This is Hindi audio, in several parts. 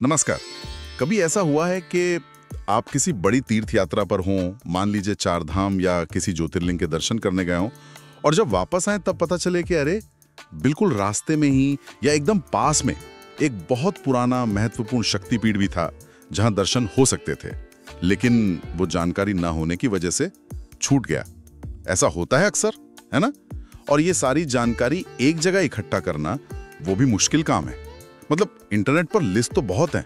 नमस्कार। कभी ऐसा हुआ है कि आप किसी बड़ी तीर्थ यात्रा पर हों, मान लीजिए चार धाम या किसी ज्योतिर्लिंग के दर्शन करने गए हों, और जब वापस आए तब पता चले कि अरे बिल्कुल रास्ते में ही या एकदम पास में एक बहुत पुराना महत्वपूर्ण शक्तिपीठ भी था जहां दर्शन हो सकते थे, लेकिन वो जानकारी ना होने की वजह से छूट गया। ऐसा होता है अक्सर, है ना? और ये सारी जानकारी एक जगह इकट्ठा करना वो भी मुश्किल काम है। मतलब इंटरनेट पर लिस्ट तो बहुत है,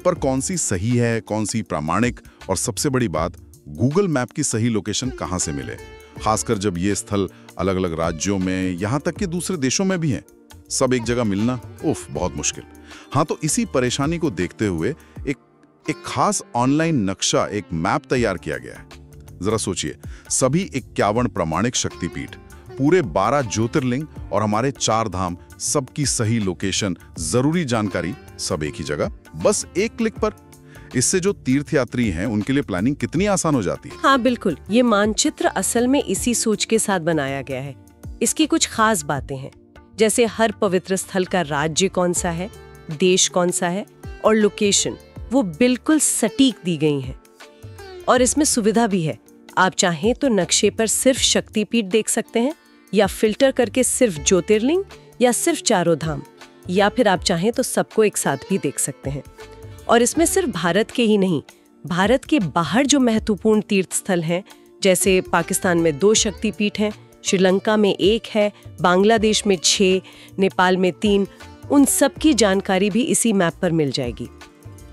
पर कौन सी सही है, कौन सी प्रामाणिक, और सबसे बड़ी बात, गूगल मैप की सही लोकेशन कहां से मिले, खासकर जब ये स्थल अलग अलग राज्यों में, यहां तक कि दूसरे देशों में भी हैं। सब एक जगह मिलना बहुत मुश्किल। हाँ, तो इसी परेशानी को देखते हुए एक खास ऑनलाइन नक्शा, एक मैप तैयार किया गया है। जरा सोचिए, सभी 51 प्रामाणिक शक्तिपीठ, पूरे 12 ज्योतिर्लिंग और हमारे 4 धाम, सबकी सही लोकेशन, जरूरी जानकारी, सब एक ही जगह, बस एक क्लिक पर। इससे जो तीर्थयात्री हैं उनके लिए प्लानिंग कितनी आसान हो जाती है। हाँ बिल्कुल, ये मानचित्र असल में इसी सोच के साथ बनाया गया है। इसकी कुछ खास बातें हैं, जैसे हर पवित्र स्थल का राज्य कौन सा है, देश कौन सा है, और लोकेशन वो बिल्कुल सटीक दी गई है। और इसमें सुविधा भी है, आप चाहें तो नक्शे पर सिर्फ शक्तिपीठ देख सकते हैं, या फिल्टर करके सिर्फ ज्योतिर्लिंग या सिर्फ चारों धाम, या फिर आप चाहें तो सबको एक साथ भी देख सकते हैं। और इसमें सिर्फ भारत के ही नहीं, भारत के बाहर जो महत्वपूर्ण तीर्थ स्थल हैं, जैसे पाकिस्तान में 2 शक्तिपीठ हैं, श्रीलंका में 1 है, बांग्लादेश में 6, नेपाल में 3, उन सब की जानकारी भी इसी मैप पर मिल जाएगी।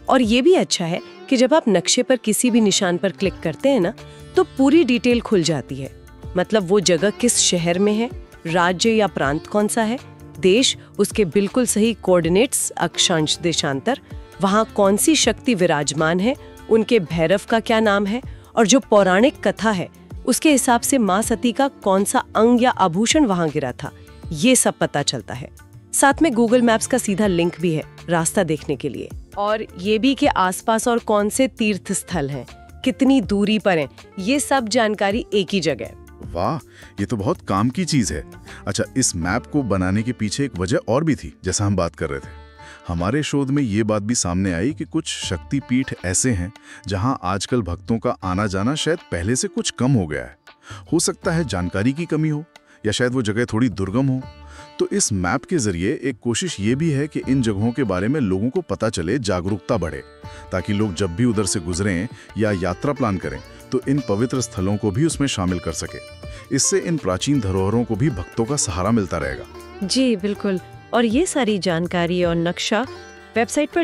और ये भी अच्छा है कि जब आप नक्शे पर किसी भी निशान पर क्लिक करते हैं ना, तो पूरी डिटेल खुल जाती है। मतलब वो जगह किस शहर में है, राज्य या प्रांत कौन सा है, देश, उसके बिल्कुल सही कोऑर्डिनेट्स, अक्षांश देशांतर, वहाँ कौन सी शक्ति विराजमान है, उनके भैरव का क्या नाम है, और जो पौराणिक कथा है उसके हिसाब से माँ सती का कौन सा अंग या आभूषण वहाँ गिरा था, ये सब पता चलता है। साथ में गूगल मैप्स का सीधा लिंक भी है रास्ता देखने के लिए, और ये भी कि आसपास और कौन से तीर्थ स्थल हैं, कितनी दूरी पर हैं, ये सब जानकारी एक ही जगह है। वाह, ये तो बहुत काम की चीज है। अच्छा, इस मैप को बनाने के पीछे एक वजह और भी थी, जैसा हम बात कर रहे थे। हमारे शोध में ये बात भी सामने आई कि कुछ शक्तिपीठ ऐसे हैं जहां आजकल भक्तों का आना जाना शायद पहले से कुछ कम हो गया है। हो सकता है जानकारी की कमी हो, या शायद वो जगह थोड़ी दुर्गम हो। तो इस मैप के जरिए एक कोशिश ये भी है कि इन जगहों के बारे में लोगों को पता चले, जागरूकता बढ़े, ताकि लोग जब भी उधर से गुजरें या यात्रा प्लान करें तो इन पवित्र स्थलों को भी उसमें शामिल कर सके। इससे इन प्राचीन धरोहरों को भी भक्तों का सहारा मिलता रहेगा। जी बिल्कुल, और ये सारी जानकारी और नक्शा वेबसाइट पर